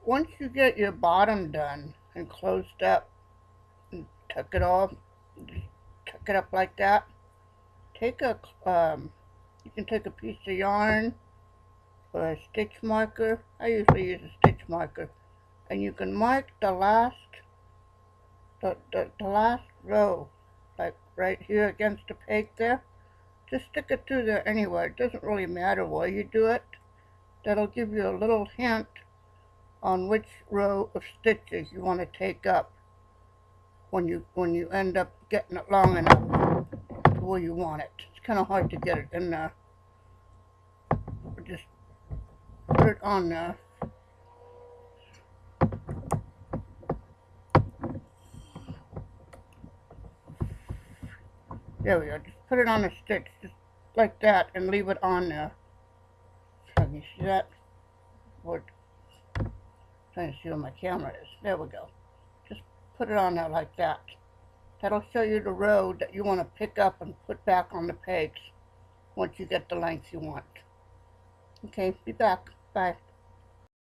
once you get your bottom done and closed up and tuck it off, just tuck it up like that. Take a you can take a piece of yarn or a stitch marker. I usually use a stitch marker, and you can mark the last row, like right here against the peg there. Just stick it through there anywhere. It doesn't really matter where you do it. That'll give you a little hint on which row of stitches you want to take up when you end up getting it long enough to where you want it. It's kind of hard to get it in there. Just put it on there. There we go. Just put it on a stitch, just like that, and leave it on there. So you see that? We're trying to see where my camera is. There we go. Just put it on there like that. That'll show you the row that you want to pick up and put back on the pegs once you get the length you want. Okay, be back. Bye.